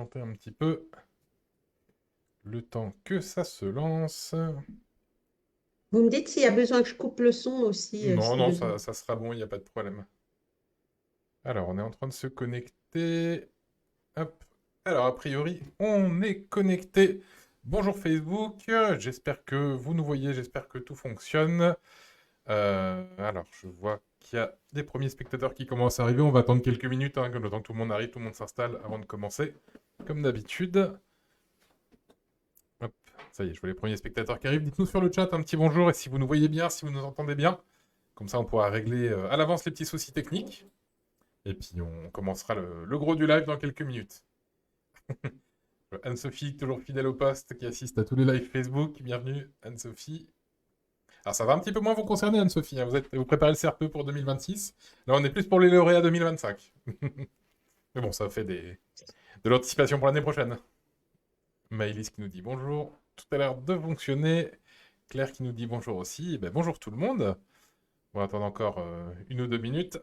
patienter un petit peu le temps que ça se lance. Vous me dites s'il y a besoin que je coupe le son aussi, Non, si non, besoin. ça sera bon, il n'y a pas de problème. Alors, on est en train de se connecter. Hop. Alors, a priori, on est connecté. Bonjour Facebook, j'espère que vous nous voyez, j'espère que tout fonctionne. Alors, je vois qu'il y a des premiers spectateurs qui commencent à arriver. On va attendre quelques minutes, comme le temps que tout le monde arrive, tout le monde s'installe avant de commencer, comme d'habitude. Hop, ça y est, je vois les premiers spectateurs qui arrivent. Dites-nous sur le chat un petit bonjour et si vous nous voyez bien, si vous nous entendez bien. Comme ça, on pourra régler à l'avance les petits soucis techniques. Et puis, on commencera le gros du live dans quelques minutes. Anne-Sophie, toujours fidèle au poste, qui assiste à tous les lives Facebook. Bienvenue, Anne-Sophie. Alors, ça va un petit peu moins vous concerner, Anne-Sophie. Vous préparez le CRPE pour 2026. Là, on est plus pour les lauréats 2025. Mais bon, ça fait de l'anticipation pour l'année prochaine. Maëlys qui nous dit bonjour. Tout a l'air de fonctionner. Claire qui nous dit bonjour aussi. Eh ben, bonjour tout le monde. On va attendre encore 1 ou 2 minutes.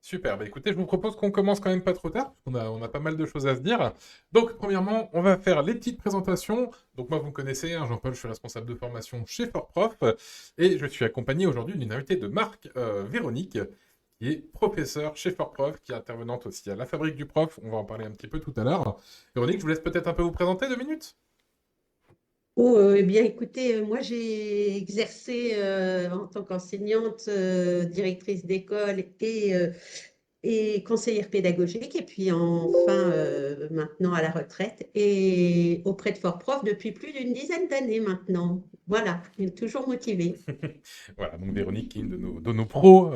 Super, bah écoutez, je vous propose qu'on commence quand même pas trop tard, parce qu'on a pas mal de choses à se dire. Donc, premièrement, on va faire les petites présentations. Donc, moi, vous me connaissez, hein, Jean-Paul, je suis responsable de formation chez FortProf, et je suis accompagné aujourd'hui d'une invitée de marque, Véronique, qui est professeure chez FortProf, qui est intervenante aussi à la Fabrique du Prof. On va en parler un petit peu tout à l'heure. Véronique, je vous laisse peut-être un peu vous présenter 2 minutes. Oh, eh bien, écoutez, moi j'ai exercé en tant qu'enseignante, directrice d'école et conseillère pédagogique, et puis enfin maintenant à la retraite et auprès de Fort Prof depuis plus d'une dizaine d'années maintenant. Voilà, et toujours motivée. Voilà, donc Véronique, qui est une de nos pros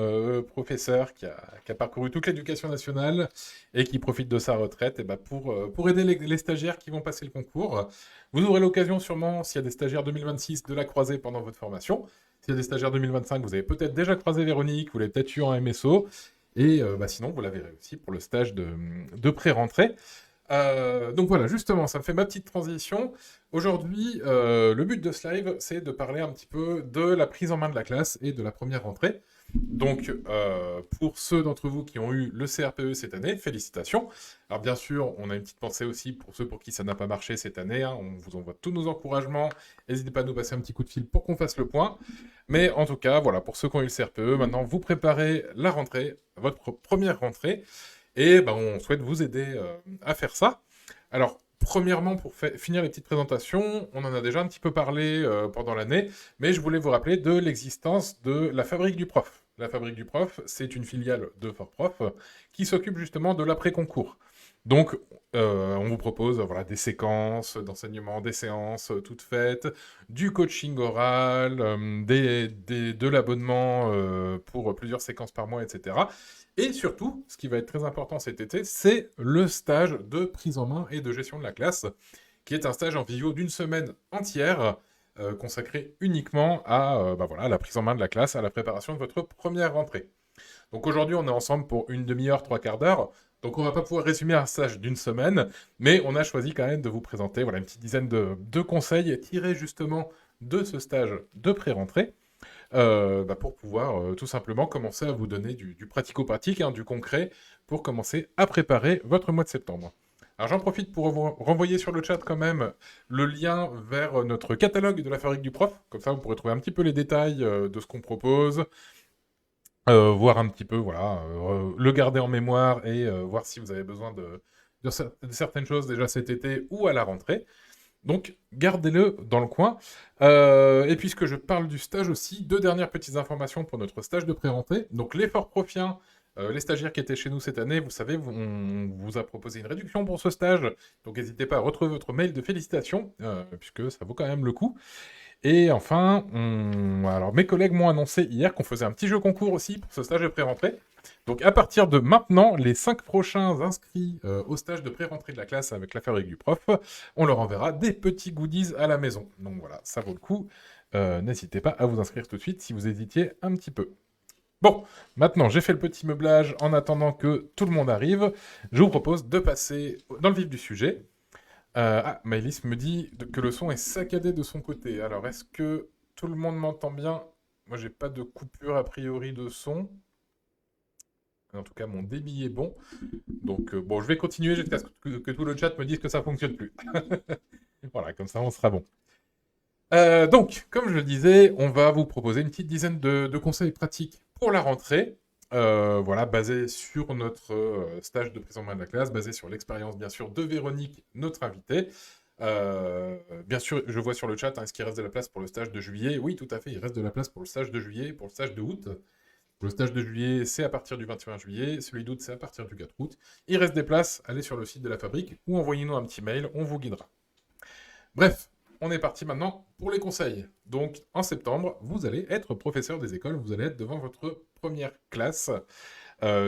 professeurs, qui a parcouru toute l'éducation nationale et qui profite de sa retraite et bah, pour aider les stagiaires qui vont passer le concours. Vous aurez l'occasion sûrement, s'il y a des stagiaires 2026, de la croiser pendant votre formation. S'il y a des stagiaires 2025, vous avez peut-être déjà croisé Véronique, vous l'avez peut-être eu en MSO. Et bah, sinon, vous la verrez aussi pour le stage de pré-rentrée. Donc voilà, justement, ça me fait ma petite transition. Aujourd'hui, le but de ce live, c'est de parler un petit peu de la prise en main de la classe et de la première rentrée. Donc, pour ceux d'entre vous qui ont eu le CRPE cette année, félicitations. Alors bien sûr, on a une petite pensée aussi pour ceux pour qui ça n'a pas marché cette année, hein. On vous envoie tous nos encouragements. N'hésitez pas à nous passer un petit coup de fil pour qu'on fasse le point. Mais en tout cas, voilà, pour ceux qui ont eu le CRPE, maintenant vous préparez la rentrée, votre première rentrée. Et ben, on souhaite vous aider à faire ça. Alors, premièrement, pour finir les petites présentations, on en a déjà un petit peu parlé pendant l'année, mais je voulais vous rappeler de l'existence de la Fabrique du Prof. La Fabrique du Prof, c'est une filiale de FortProf qui s'occupe justement de l'après-concours. Donc, on vous propose voilà, des séquences d'enseignement, des séances toutes faites, du coaching oral, de l'abonnement pour plusieurs séquences par mois, etc. Et surtout, ce qui va être très important cet été, c'est le stage de prise en main et de gestion de la classe, qui est un stage en visio d'une semaine entière, consacré uniquement à bah voilà, la prise en main de la classe, à la préparation de votre première rentrée. Donc aujourd'hui, on est ensemble pour une demi-heure, 3 quarts d'heure. Donc on va pas pouvoir résumer un stage d'une semaine, mais on a choisi quand même de vous présenter voilà, une petite dizaine de conseils tirés justement de ce stage de pré-rentrée bah, pour pouvoir tout simplement commencer à vous donner du pratico-pratique, hein, du concret, pour commencer à préparer votre mois de septembre. Alors j'en profite pour vous renvoyer sur le chat quand même le lien vers notre catalogue de la Fabrique du Prof. Comme ça, vous pourrez trouver un petit peu les détails de ce qu'on propose, voir un petit peu, voilà, le garder en mémoire et voir si vous avez besoin de certaines choses déjà cet été ou à la rentrée. Donc, gardez-le dans le coin. Et puisque je parle du stage aussi, 2 dernières petites informations pour notre stage de pré-rentrée. Donc, l'effort profien, les stagiaires qui étaient chez nous cette année, vous savez, on vous a proposé une réduction pour ce stage. Donc, n'hésitez pas à retrouver votre mail de félicitations, puisque ça vaut quand même le coup. Et enfin, alors mes collègues m'ont annoncé hier qu'on faisait un petit jeu concours aussi pour ce stage de pré-rentrée. Donc à partir de maintenant, les 5 prochains inscrits au stage de pré-rentrée de la classe avec la Fabrique du Prof, on leur enverra des petits goodies à la maison. Donc voilà, ça vaut le coup. N'hésitez pas à vous inscrire tout de suite si vous hésitiez un petit peu. Bon, maintenant j'ai fait le petit meublage en attendant que tout le monde arrive. Je vous propose de passer dans le vif du sujet. Maëlys me dit que le son est saccadé de son côté. Alors, est-ce que tout le monde m'entend bien. Moi, j'ai pas de coupure a priori de son. En tout cas, mon débit est bon. Donc, bon, je vais continuer jusqu'à ce que tout le chat me dise que ça fonctionne plus. Voilà, comme ça, on sera bon. Donc, comme je le disais, on va vous proposer une petite dizaine de conseils pratiques pour la rentrée. Voilà, basés sur notre stage de prise en main de la classe, basé sur l'expérience, bien sûr, de Véronique, notre invitée. Bien sûr, je vois sur le chat, est-ce qu'il reste de la place pour le stage de juillet? Oui, tout à fait, il reste de la place pour le stage de juillet, pour le stage de août. Le stage de juillet, c'est à partir du 21 juillet. Celui d'août, c'est à partir du 4 août. Il reste des places, allez sur le site de la fabrique ou envoyez-nous un petit mail, on vous guidera. Bref, on est parti maintenant pour les conseils. Donc, en septembre, vous allez être professeur des écoles, vous allez être devant votre première classe.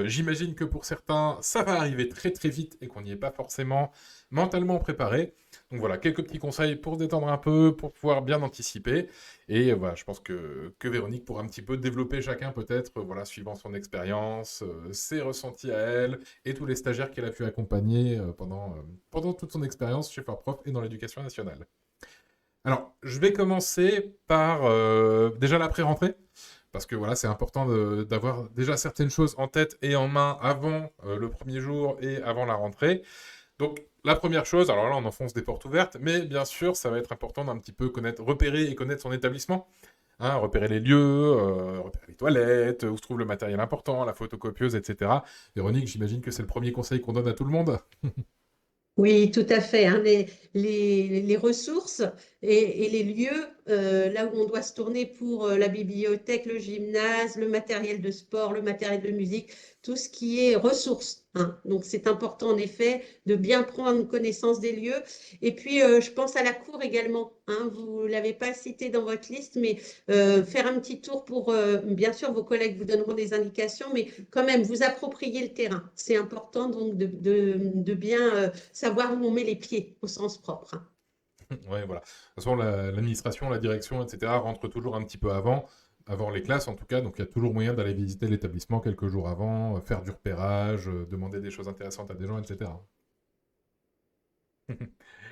J'imagine que pour certains, ça va arriver très très vite et qu'on n'y est pas forcément mentalement préparé. Donc voilà, quelques petits conseils pour se détendre un peu, pour pouvoir bien anticiper. Et voilà, je pense que Véronique pourra un petit peu développer chacun peut-être, voilà, suivant son expérience, ses ressentis à elle, et tous les stagiaires qu'elle a pu accompagner pendant toute son expérience chez Fort Prof et dans l'éducation nationale. Alors, je vais commencer par déjà la pré-rentrée, parce que voilà, c'est important d'avoir déjà certaines choses en tête et en main avant le premier jour et avant la rentrée. Donc, la première chose, alors là, on enfonce des portes ouvertes, mais bien sûr, ça va être important d'un petit peu repérer et connaître son établissement. Hein, repérer les lieux, repérer les toilettes, où se trouve le matériel important, la photocopieuse, etc. Véronique, j'imagine que c'est le premier conseil qu'on donne à tout le monde. Oui, tout à fait, hein. Les ressources et les lieux, là où on doit se tourner pour la bibliothèque, le gymnase, le matériel de sport, le matériel de musique, tout ce qui est ressources, hein. Donc, c'est important en effet de bien prendre connaissance des lieux. Et puis, je pense à la cour également, hein. Vous ne l'avez pas cité dans votre liste, mais faire un petit tour pour, bien sûr, vos collègues vous donneront des indications, mais quand même, vous approprier le terrain. C'est important donc de bien savoir où on met les pieds au sens propre, hein. Ouais, voilà. De toute façon, l'administration, la direction, etc. rentre toujours un petit peu avant les classes en tout cas. Donc il y a toujours moyen d'aller visiter l'établissement quelques jours avant, faire du repérage, demander des choses intéressantes à des gens, etc.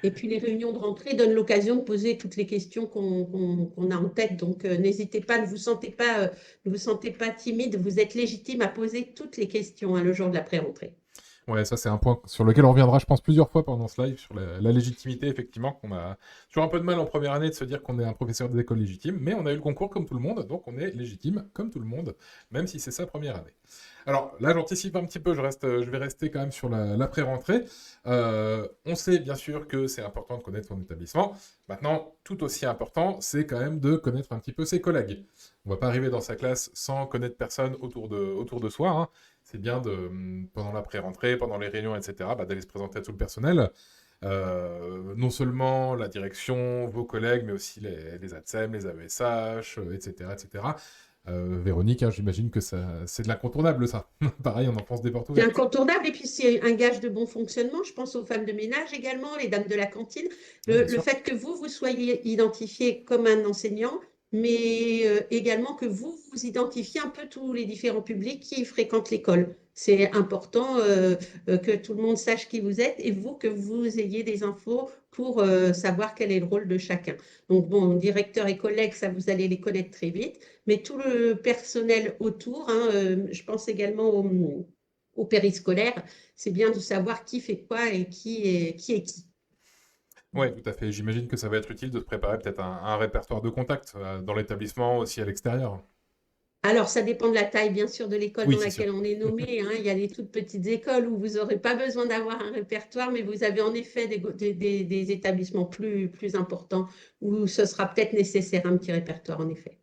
Et puis les réunions de rentrée donnent l'occasion de poser toutes les questions qu'on a en tête. Donc n'hésitez pas, ne vous sentez pas timide, vous êtes légitime à poser toutes les questions, hein, le jour de la pré-rentrée. Ouais, ça c'est un point sur lequel on reviendra, je pense, plusieurs fois pendant ce live, sur la légitimité, effectivement, qu'on a toujours un peu de mal en première année de se dire qu'on est un professeur des écoles légitime, mais on a eu le concours comme tout le monde, donc on est légitime comme tout le monde, même si c'est sa première année. Alors là, j'anticipe un petit peu, je vais rester quand même sur la pré-rentrée. On sait bien sûr que c'est important de connaître son établissement. Maintenant, tout aussi important, c'est quand même de connaître un petit peu ses collègues. On ne va pas arriver dans sa classe sans connaître personne autour de soi, hein. C'est bien pendant la pré-rentrée, pendant les réunions, etc., d'aller se présenter à tout le personnel. Non seulement la direction, vos collègues, mais aussi les ATSEM, les AESH, etc., etc. Véronique, hein, j'imagine que c'est de l'incontournable, ça. Pareil, on enfonce des portes C'est ouvertes. incontournable et puis c'est un gage de bon fonctionnement. Je pense aux femmes de ménage également, les dames de la cantine. Oui, bien Le sûr. fait que vous soyez identifié comme un enseignant, mais également que vous identifiez un peu tous les différents publics qui fréquentent l'école. C'est important que tout le monde sache qui vous êtes et vous, que vous ayez des infos pour savoir quel est le rôle de chacun. Donc, bon, directeur et collègues, ça, vous allez les connaître très vite, mais tout le personnel autour, hein, je pense également au périscolaire, c'est bien de savoir qui fait quoi et qui est qui. Oui, tout à fait. J'imagine que ça va être utile de se préparer peut-être un répertoire de contacts dans l'établissement, aussi à l'extérieur. Alors, ça dépend de la taille, bien sûr, de l'école Oui, dans c'est sûr. laquelle on est nommé, hein. Il y a des toutes petites écoles où vous n'aurez pas besoin d'avoir un répertoire, mais vous avez en effet des établissements plus importants où ce sera peut-être nécessaire un petit répertoire, en effet.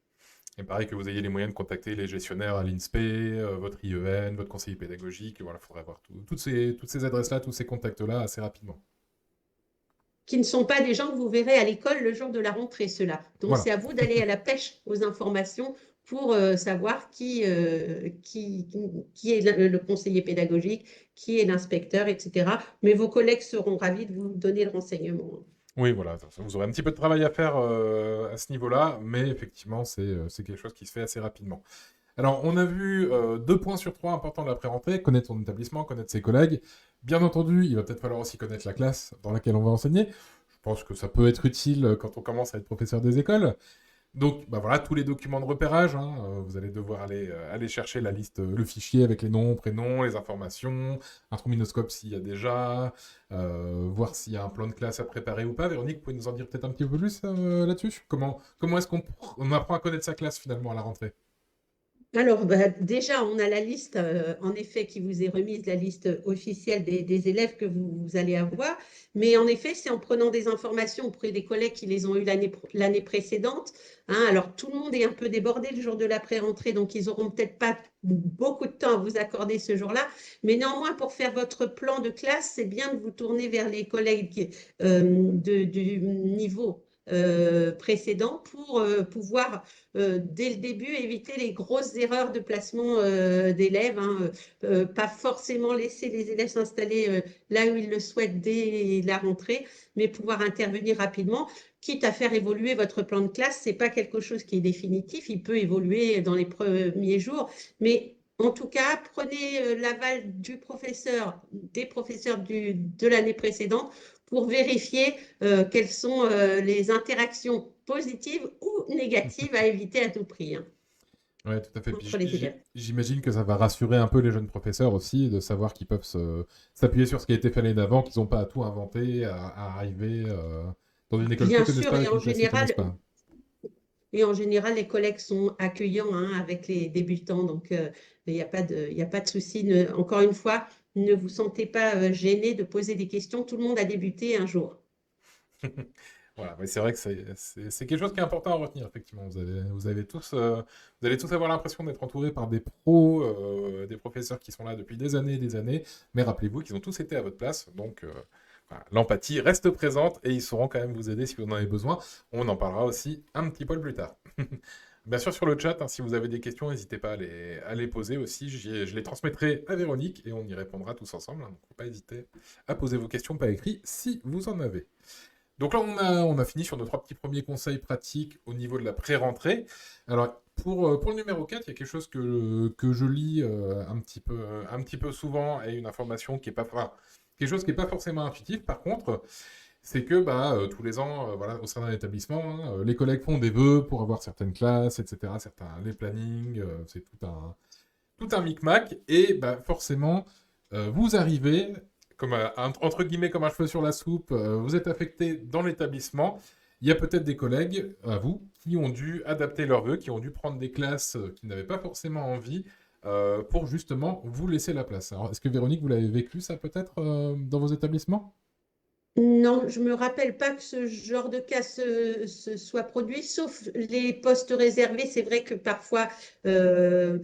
Et pareil, que vous ayez les moyens de contacter les gestionnaires à l'INSPE, votre IEN, votre conseiller pédagogique. Voilà, il faudrait avoir toutes ces adresses-là, tous ces contacts-là assez rapidement. Qui ne sont pas des gens que vous verrez à l'école le jour de la rentrée, ceux-là. Donc, Voilà. c'est à vous d'aller à la pêche aux informations pour savoir qui est le conseiller pédagogique, qui est l'inspecteur, etc. Mais vos collègues seront ravis de vous donner le renseignement. Oui, voilà, vous aurez un petit peu de travail à faire à ce niveau-là, mais effectivement, c'est quelque chose qui se fait assez rapidement. Alors, on a vu 2 points sur 3 importants de la pré-rentrée, connaître son établissement, connaître ses collègues. Bien entendu, il va peut-être falloir aussi connaître la classe dans laquelle on va enseigner. Je pense que ça peut être utile quand on commence à être professeur des écoles. Donc, bah voilà, tous les documents de repérage, hein, vous allez devoir aller chercher la liste, le fichier avec les noms, prénoms, les informations, un trombinoscope s'il y a déjà, voir s'il y a un plan de classe à préparer ou pas. Véronique, vous pouvez nous en dire peut-être un petit peu plus là-dessus? Comment est-ce qu'on apprend à connaître sa classe finalement à la rentrée? Alors, bah, déjà, on a la liste, en effet, qui vous est remise, la liste officielle des élèves que vous allez avoir. Mais en effet, c'est en prenant des informations auprès des collègues qui les ont eues l'année précédente, hein. Alors, tout le monde est un peu débordé le jour de la pré-rentrée, donc ils auront peut-être pas beaucoup de temps à vous accorder ce jour-là. Mais néanmoins, pour faire votre plan de classe, c'est bien de vous tourner vers les collègues du niveau précédent pour pouvoir dès le début, éviter les grosses erreurs de placement d'élèves, hein, pas forcément laisser les élèves s'installer là où ils le souhaitent dès la rentrée, mais pouvoir intervenir rapidement, quitte à faire évoluer votre plan de classe. C'est pas quelque chose qui est définitif, il peut évoluer dans les premiers jours, mais en tout cas, prenez l'aval du professeur, des professeurs de l'année précédente pour vérifier quelles sont les interactions positives ou négatives à éviter à tout prix, hein, Ouais, tout à fait. Puis entre les élèves. j'imagine que ça va rassurer un peu les jeunes professeurs aussi, de savoir qu'ils peuvent s'appuyer sur ce qui a été fait l'année d'avant, qu'ils n'ont pas à tout inventer, à arriver dans une école qu'ils Bien connaissent sûr, pas, avec une classe qu'ils connaissent pas. et en général, les collègues sont accueillants, hein, avec les débutants, donc il y a pas de souci. Encore une fois, ne vous sentez pas gêné de poser des questions. Tout le monde a débuté un jour. Voilà, mais c'est vrai que c'est quelque chose qui est important à retenir, effectivement. Vous allez tous avoir l'impression d'être entourés par des pros, des professeurs qui sont là depuis des années, mais rappelez-vous qu'ils ont tous été à votre place, donc voilà, l'empathie reste présente et ils sauront quand même vous aider si vous en avez besoin. On en parlera aussi un petit peu plus tard. Bien sûr, sur le chat, hein, si vous avez des questions, n'hésitez pas à les poser aussi. Je les transmettrai à Véronique et on y répondra tous ensemble, hein, donc faut pas hésiter à poser vos questions par écrit si vous en avez. Donc là, on a fini sur nos trois petits premiers conseils pratiques au niveau de la pré-rentrée. Alors, pour le numéro 4, il y a quelque chose que je lis un petit peu souvent et une information qui est pas, enfin, quelque chose qui n'est pas forcément intuitif. Par contre, c'est que bah, tous les ans, voilà, au sein d'un établissement, hein, les collègues font des vœux pour avoir certaines classes, etc., les plannings, c'est tout un micmac. Et bah, forcément, vous arrivez, entre guillemets, comme un cheveu sur la soupe, vous êtes affecté dans l'établissement. Il y a peut-être des collègues, à vous, qui ont dû adapter leurs vœux, qui ont dû prendre des classes qu'ils n'avaient pas forcément envie pour justement vous laisser la place. Alors, est-ce que Véronique, vous l'avez vécu ça peut-être dans vos établissements? Non, je me rappelle pas que ce genre de cas se soit produit, sauf les postes réservés. C'est vrai que parfois, on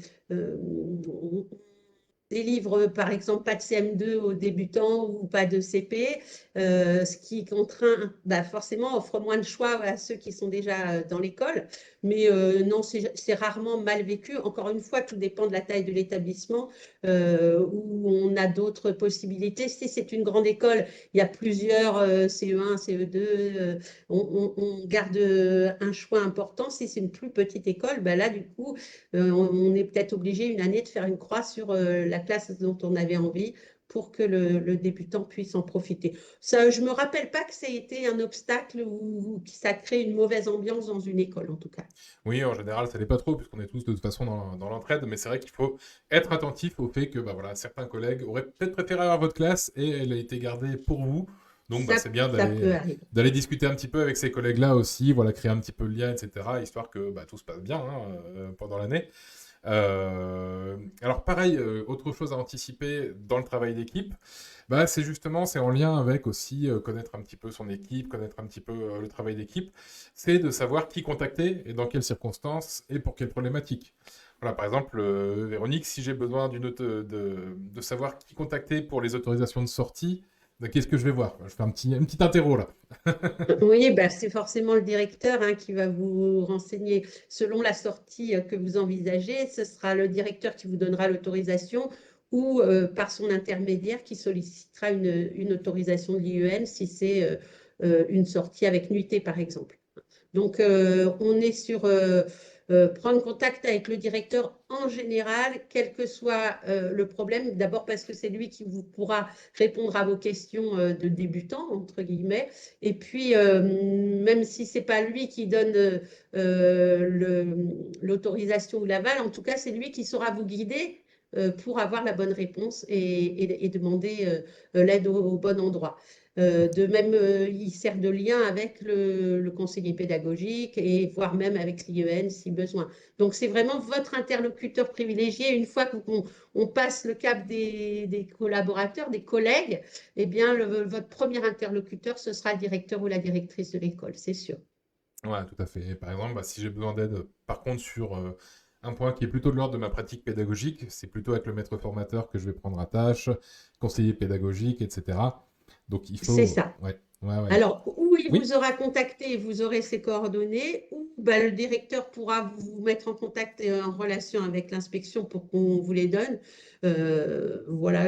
délivre par exemple pas de CM2 aux débutants ou pas de CP, ce qui contraint, bah, forcément offre moins de choix à ceux qui sont déjà dans l'école. Mais non, c'est rarement mal vécu. Encore une fois, tout dépend de la taille de l'établissement, où on a d'autres possibilités. Si c'est une grande école, il y a plusieurs CE1, CE2, on garde un choix important. Si c'est une plus petite école, bah là, du coup, on est peut-être obligé une année de faire une croix sur la classe dont on avait envie pour que le débutant puisse en profiter. Ça, je ne me rappelle pas que ça a été un obstacle ou que ça crée une mauvaise ambiance dans une école, en tout cas. Oui, en général, ça l'est pas trop, puisqu'on est tous de toute façon dans l'entraide, mais c'est vrai qu'il faut être attentif au fait que bah, voilà, certains collègues auraient peut-être préféré avoir votre classe et elle a été gardée pour vous. Donc bah, c'est bien Ça peut arriver. d'aller discuter un petit peu avec ces collègues-là aussi, voilà, créer un petit peu le lien, etc., histoire que bah, tout se passe bien hein, pendant l'année. Alors pareil, autre chose à anticiper dans le travail d'équipe, bah, c'est en lien avec aussi connaître un petit peu son équipe, connaître un petit peu le travail d'équipe, c'est de savoir qui contacter et dans quelles circonstances et pour quelles problématiques. Voilà, par exemple, Véronique, si j'ai besoin de savoir qui contacter pour les autorisations de sortie, bah, qu'est-ce que je vais voir? Je fais un petit interro là. Oui, bah, c'est forcément le directeur, hein, qui va vous renseigner selon la sortie que vous envisagez. Ce sera le directeur qui vous donnera l'autorisation ou par son intermédiaire qui sollicitera une autorisation de l'IEN si c'est une sortie avec nuitée, par exemple. Donc, on est sur prendre contact avec le directeur en général, quel que soit le problème. D'abord parce que c'est lui qui vous pourra répondre à vos questions de débutant, entre guillemets. Et puis, même si c'est pas lui qui donne l'autorisation ou l'aval, en tout cas, c'est lui qui saura vous guider pour avoir la bonne réponse et demander l'aide au bon endroit. De même, il sert de lien avec le conseiller pédagogique et voire même avec l'IEN si besoin. Donc, c'est vraiment votre interlocuteur privilégié. Une fois qu'on on passe le cap des collaborateurs, des collègues, eh bien, votre premier interlocuteur, ce sera le directeur ou la directrice de l'école, c'est sûr. Ouais, tout à fait. Et par exemple, bah, si j'ai besoin d'aide, par contre, sur un point qui est plutôt de l'ordre de ma pratique pédagogique, c'est plutôt avec le maître formateur que je vais prendre à tâche, conseiller pédagogique, etc. Donc il C'est faut... ça. Ouais, ouais, ouais. Alors, ou il Oui. vous aura contacté et vous aurez ses coordonnées, ou bah, le directeur pourra vous mettre en contact et en relation avec l'inspection pour qu'on vous les donne. Voilà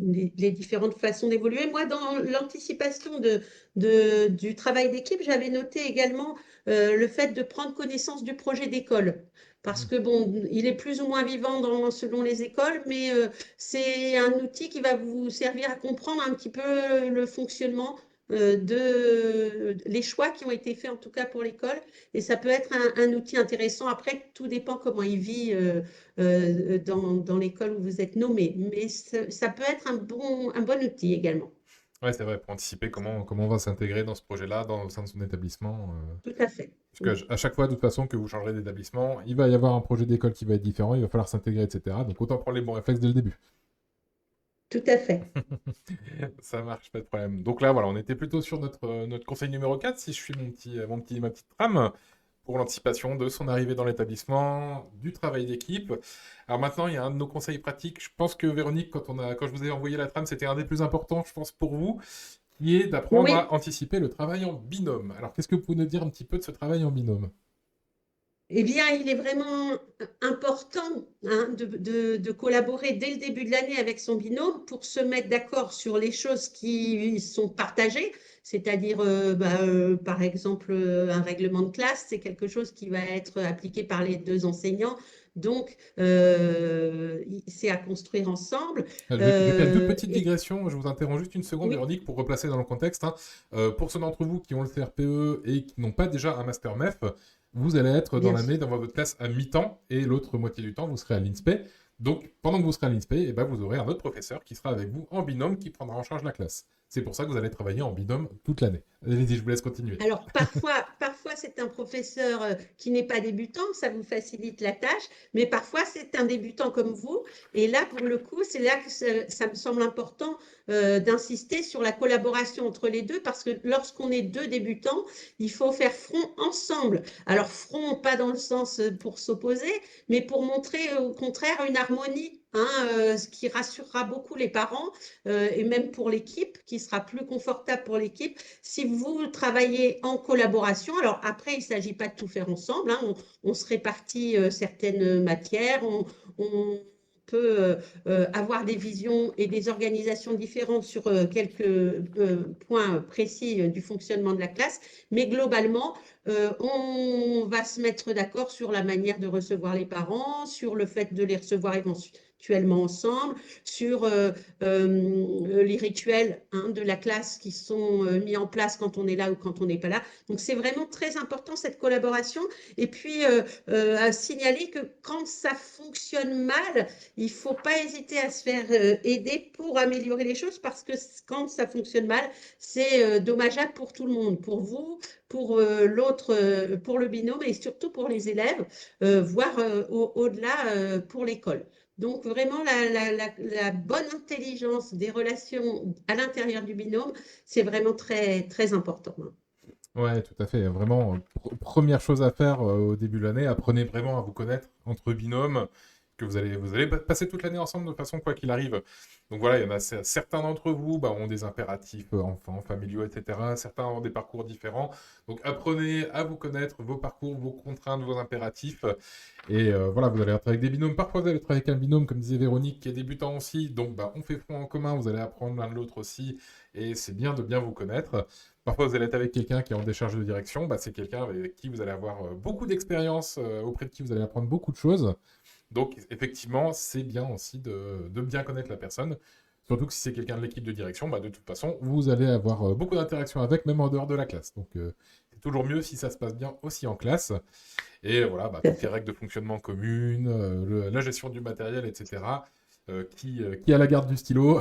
les différentes façons d'évoluer. Moi, dans l'anticipation du travail d'équipe, j'avais noté également le fait de prendre connaissance du projet d'école. Parce Mm. que bon, il est plus ou moins vivant selon les écoles, mais c'est un outil qui va vous servir à comprendre un petit peu le fonctionnement les choix qui ont été faits en tout cas pour l'école. Et ça peut être un outil intéressant. Après, tout dépend comment il vit dans l'école où vous êtes nommé. Mais ça peut être un bon outil également. Ouais, c'est vrai, pour anticiper comment on va s'intégrer dans ce projet-là, au sein de son établissement. Tout à fait. Parce qu'à chaque fois, de toute façon, que vous changerez d'établissement, il va y avoir un projet d'école qui va être différent, il va falloir s'intégrer, etc. Donc autant prendre les bons réflexes dès le début. Tout à fait. Ça marche, pas de problème. Donc là, voilà, on était plutôt sur notre conseil numéro 4, si je suis ma petite trame, pour l'anticipation de son arrivée dans l'établissement, du travail d'équipe. Alors maintenant, il y a un de nos conseils pratiques. Je pense que Véronique, quand je vous ai envoyé la trame, c'était un des plus importants, je pense, pour vous, qui est d'apprendre Oui. à anticiper le travail en binôme. Alors, qu'est-ce que vous pouvez nous dire un petit peu de ce travail en binôme? Eh bien, il est vraiment important hein, de collaborer dès le début de l'année avec son binôme pour se mettre d'accord sur les choses qui sont partagées, c'est-à-dire, par exemple, un règlement de classe, c'est quelque chose qui va être appliqué par les deux enseignants, donc c'est à construire ensemble. Je vais faire une toute petite Et digression. Je vous interromps juste une seconde, oui, Véronique, pour replacer dans le contexte, hein. Pour ceux d'entre vous qui ont le CRPE et qui n'ont pas déjà un master MEF, vous allez être dans bien sûr. l'année dans votre classe à mi-temps et l'autre moitié du temps, vous serez à l'INSPE. Donc, pendant que vous serez à l'INSPE, eh ben, vous aurez un autre professeur qui sera avec vous en binôme qui prendra en charge la classe. C'est pour ça que vous allez travailler en binôme toute l'année. Allez-y, je vous laisse continuer. Alors, parfois c'est un professeur qui n'est pas débutant, ça vous facilite la tâche, mais parfois, c'est un débutant comme vous. Et là, pour le coup, c'est là que ça me semble important d'insister sur la collaboration entre les deux, parce que lorsqu'on est deux débutants, il faut faire front ensemble. Alors, front, pas dans le sens pour s'opposer, mais pour montrer au contraire une harmonie. Hein, ce qui rassurera beaucoup les parents et même pour l'équipe, qui sera plus confortable pour l'équipe si vous travaillez en collaboration. Alors après, il ne s'agit pas de tout faire ensemble, hein, on se répartit certaines matières, on peut avoir des visions et des organisations différentes sur quelques points précis du fonctionnement de la classe, mais globalement, on va se mettre d'accord sur la manière de recevoir les parents, sur le fait de les recevoir éventuellement ensemble, sur les rituels hein, de la classe qui sont mis en place quand on est là ou quand on n'est pas là. Donc c'est vraiment très important cette collaboration. Et puis à signaler que quand ça fonctionne mal, il ne faut pas hésiter à se faire aider pour améliorer les choses parce que quand ça fonctionne mal, c'est dommageable pour tout le monde, pour vous, pour l'autre, pour le binôme et surtout pour les élèves, voire au-delà pour l'école. Donc vraiment, la bonne intelligence des relations à l'intérieur du binôme, c'est vraiment très, très important. Ouais, tout à fait. Vraiment, première chose à faire au début de l'année, apprenez vraiment à vous connaître entre binômes, que vous allez passer toute l'année ensemble de toute façon, quoi qu'il arrive. Donc voilà, il y en a certains d'entre vous bah, ont des impératifs enfants, familiaux, etc. Certains ont des parcours différents. Donc apprenez à vous connaître, vos parcours, vos contraintes, vos impératifs. Et voilà, vous allez être avec des binômes. Parfois, vous allez être avec un binôme, comme disait Véronique, qui est débutant aussi. Donc bah, on fait front en commun, vous allez apprendre l'un de l'autre aussi. Et c'est bien de bien vous connaître. Parfois, vous allez être avec quelqu'un qui est en décharge de direction, bah, c'est quelqu'un avec qui vous allez avoir beaucoup d'expérience, auprès de qui vous allez apprendre beaucoup de choses. Donc, effectivement, c'est bien aussi de bien connaître la personne. Surtout que si c'est quelqu'un de l'équipe de direction, bah, de toute façon, vous allez avoir beaucoup d'interactions avec, même en dehors de la classe. Donc, c'est toujours mieux si ça se passe bien aussi en classe. Et voilà, bah, Tout à toutes les fait. règles de fonctionnement communes, la gestion du matériel, etc. Qui a la garde du stylo.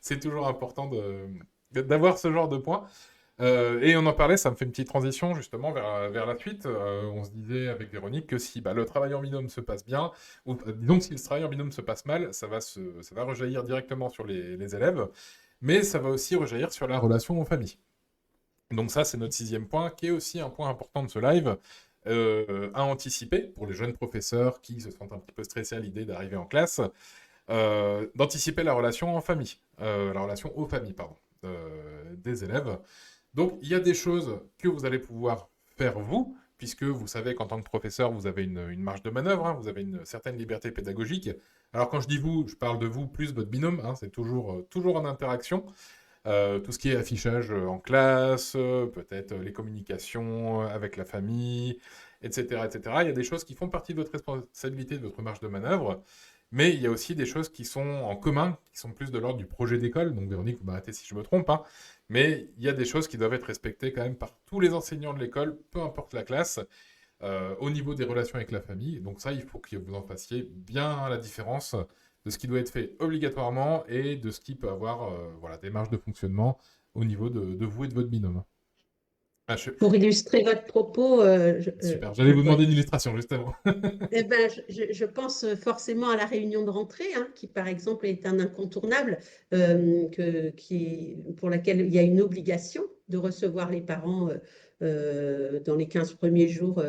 C'est toujours important d'avoir ce genre de points. Et on en parlait, ça me fait une petite transition justement vers la suite. On se disait avec Véronique que si bah, le travail en binôme se passe bien, ou disons que si le travail en binôme se passe mal, ça va rejaillir directement sur les élèves, mais ça va aussi rejaillir sur la relation aux familles. Donc ça, c'est notre sixième point, qui est aussi un point important de ce live, à anticiper pour les jeunes professeurs qui se sentent un petit peu stressés à l'idée d'arriver en classe, d'anticiper la relation en famille, la relation aux familles, pardon, des élèves. Donc, il y a des choses que vous allez pouvoir faire vous, puisque vous savez qu'en tant que professeur, vous avez une marge de manœuvre, hein, vous avez une certaine liberté pédagogique. Alors, quand je dis vous, je parle de vous plus votre binôme, hein, c'est toujours en interaction. Tout ce qui est affichage en classe, peut-être les communications avec la famille, etc., etc. Il y a des choses qui font partie de votre responsabilité, de votre marge de manœuvre, mais il y a aussi des choses qui sont en commun, qui sont plus de l'ordre du projet d'école. Donc Véronique, vous m'arrêtez si je me trompe, hein, mais il y a des choses qui doivent être respectées quand même par tous les enseignants de l'école, peu importe la classe, au niveau des relations avec la famille. Donc ça, il faut que vous en fassiez bien la différence de ce qui doit être fait obligatoirement et de ce qui peut avoir voilà, des marges de fonctionnement au niveau de vous et de votre binôme. Ah, Pour illustrer votre propos, super, je j'allais vous pourrais. demander une illustration justement. Eh ben, je pense forcément à la réunion de rentrée, hein, qui par exemple est un incontournable, pour laquelle il y a une obligation de recevoir les parents dans les 15 premiers jours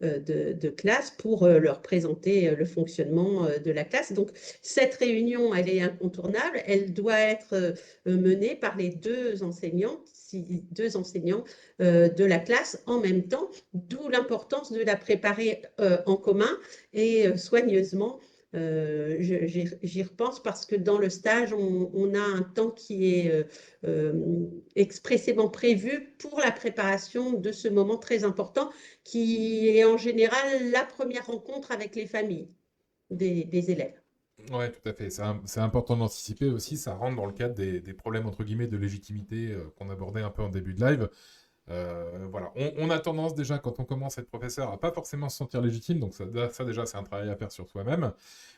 de classe pour leur présenter le fonctionnement de la classe. Donc cette réunion, elle est incontournable, elle doit être menée par les deux enseignants, deux enseignants de la classe en même temps, d'où l'importance de la préparer en commun et soigneusement. J'y repense parce que dans le stage, on a un temps qui est expressément prévu pour la préparation de ce moment très important qui est en général la première rencontre avec les familles des élèves. Ouais, tout à fait. C'est important d'anticiper aussi. Ça rentre dans le cadre des problèmes entre guillemets de légitimité qu'on abordait un peu en début de live. Voilà, on a tendance déjà quand on commence à être professeur à pas forcément se sentir légitime, donc ça déjà c'est un travail à faire sur soi-même,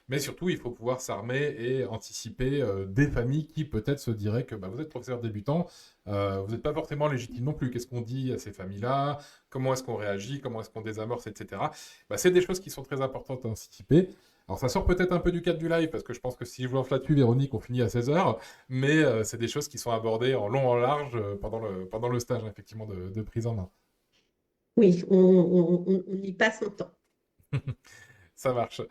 mais surtout il faut pouvoir s'armer et anticiper des familles qui peut-être se diraient que bah, vous êtes professeur débutant, vous n'êtes pas forcément légitime non plus. Qu'est-ce qu'on dit à ces familles-là? Comment est-ce qu'on réagit? Comment est-ce qu'on désamorce, etc. Bah, c'est des choses qui sont très importantes à anticiper. Alors ça sort peut-être un peu du cadre du live, parce que je pense que si je vous lance là-dessus, Véronique, on finit à 16 h. Mais c'est des choses qui sont abordées en long, en large pendant le stage, hein, effectivement, de prise en main. Oui, on y passe un temps. Ça marche.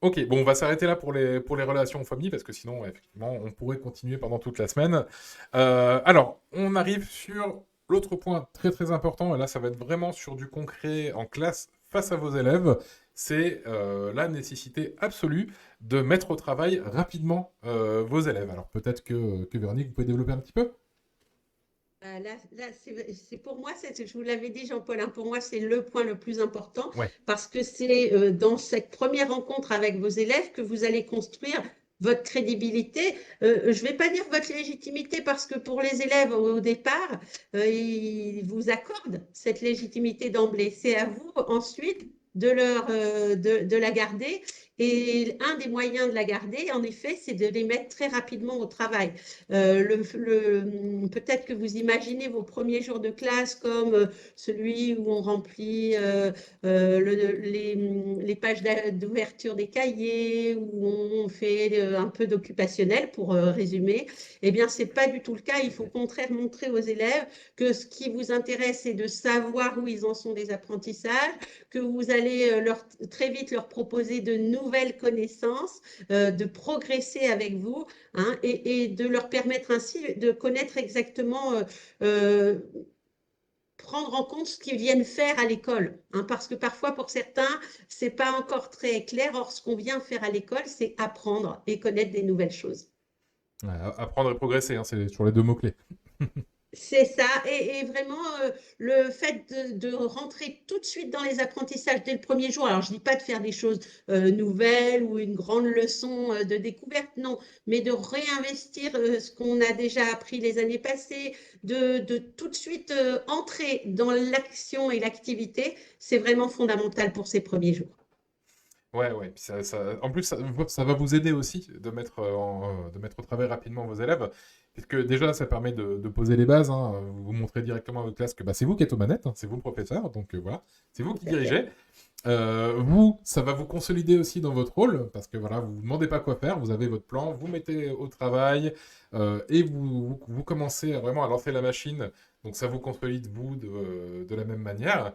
Ok, bon, on va s'arrêter là pour les relations en famille, parce que sinon, ouais, effectivement, on pourrait continuer pendant toute la semaine. Alors, on arrive sur l'autre point très très important, et là, ça va être vraiment sur du concret en classe face à vos élèves. C'est la nécessité absolue de mettre au travail rapidement vos élèves. Alors, peut-être que Véronique, vous pouvez développer un petit peu. Là, c'est pour moi, je vous l'avais dit, Jean-Paul, hein, pour moi, c'est le point le plus important Ouais. parce que c'est dans cette première rencontre avec vos élèves que vous allez construire votre crédibilité. Je ne vais pas dire votre légitimité parce que pour les élèves, au départ, ils vous accordent cette légitimité d'emblée. C'est à vous ensuite de la garder. Et un des moyens de la garder, en effet, c'est de les mettre très rapidement au travail. Peut-être que vous imaginez vos premiers jours de classe comme celui où on remplit les pages d'ouverture des cahiers, où on fait un peu d'occupationnel pour résumer. Eh bien, ce n'est pas du tout le cas. Il faut au contraire montrer aux élèves que ce qui vous intéresse, c'est de savoir où ils en sont des apprentissages, que vous allez très vite leur proposer de nouvelles connaissances, de progresser avec vous, hein, et de leur permettre ainsi de connaître exactement, prendre en compte ce qu'ils viennent faire à l'école, hein, parce que parfois pour certains, c'est pas encore très clair. Or, ce qu'on vient faire à l'école, c'est apprendre et connaître des nouvelles choses. Ouais, apprendre et progresser, hein, c'est sur les deux mots-clés. C'est ça, et vraiment le fait de rentrer tout de suite dans les apprentissages dès le premier jour. Alors, je dis pas de faire des choses nouvelles ou une grande leçon de découverte, non, mais de réinvestir ce qu'on a déjà appris les années passées, de tout de suite entrer dans l'action et l'activité, c'est vraiment fondamental pour ces premiers jours. Ouais, ouais. Puis en plus, ça va vous aider aussi de mettre au travail rapidement vos élèves, puisque déjà, ça permet de poser les bases. Hein. Vous montrez directement à votre classe que bah, c'est vous qui êtes aux manettes, hein, c'est vous le professeur, donc voilà, c'est vous qui Tout à fait. dirigez. Vous, ça va vous consolider aussi dans votre rôle, parce que voilà, vous ne vous demandez pas quoi faire, vous avez votre plan, vous mettez au travail, et vous commencez vraiment à lancer la machine, donc ça vous consolide, vous, de la même manière.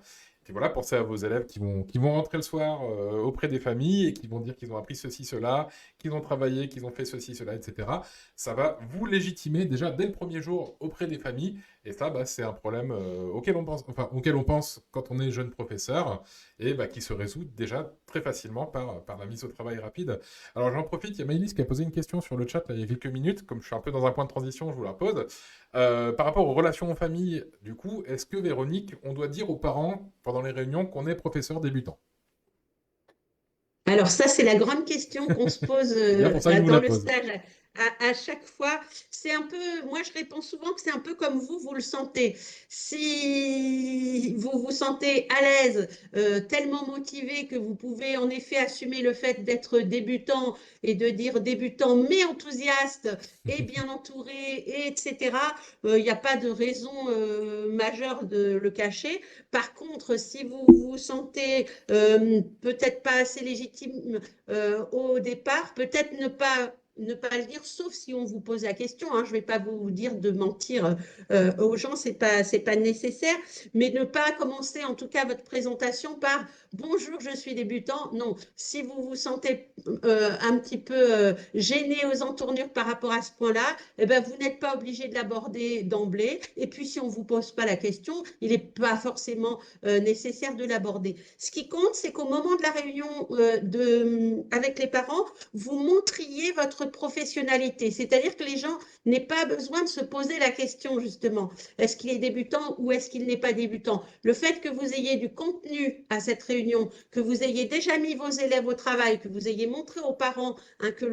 Et voilà, pensez à vos élèves qui vont rentrer le soir auprès des familles et qui vont dire qu'ils ont appris ceci, cela, qu'ils ont travaillé, qu'ils ont fait ceci, cela, etc. Ça va vous légitimer déjà dès le premier jour auprès des familles. Et ça, bah, c'est un problème auquel on pense quand on est jeune professeur et bah, qui se résout déjà très facilement par la mise au travail rapide. Alors j'en profite, il y a Maëlys qui a posé une question sur le chat là, il y a quelques minutes. Comme je suis un peu dans un point de transition, je vous la pose. Par rapport aux relations en famille, du coup, est-ce que Véronique, on doit dire aux parents pendant les réunions qu'on est professeur débutant? Alors ça, c'est la grande question qu'on se pose C'est bien pour ça que je vous dans la le pose. stage à chaque fois. C'est un peu, moi je réponds souvent que c'est un peu comme vous le sentez. Si vous vous sentez à l'aise, tellement motivé que vous pouvez en effet assumer le fait d'être débutant et de dire débutant mais enthousiaste et bien entouré, et etc., il n'y a pas de raison majeure de le cacher. Par contre, si vous vous sentez peut-être pas assez légitime au départ, peut-être ne pas le dire, sauf si on vous pose la question. Hein. Je ne vais pas vous dire de mentir aux gens, c'est pas nécessaire, mais ne pas commencer en tout cas votre présentation par bonjour, je suis débutant. Non, si vous vous sentez un petit peu gêné aux entournures par rapport à ce point-là, eh ben, vous n'êtes pas obligé de l'aborder d'emblée. Et puis, si on ne vous pose pas la question, il n'est pas forcément nécessaire de l'aborder. Ce qui compte, c'est qu'au moment de la réunion avec les parents, vous montriez votre professionnalité. C'est-à-dire que les gens n'aient pas besoin de se poser la question, justement, est-ce qu'il est débutant ou est-ce qu'il n'est pas débutant? Le fait que vous ayez du contenu à cette réunion, que vous ayez déjà mis vos élèves au travail, que vous ayez montré aux parents hein, que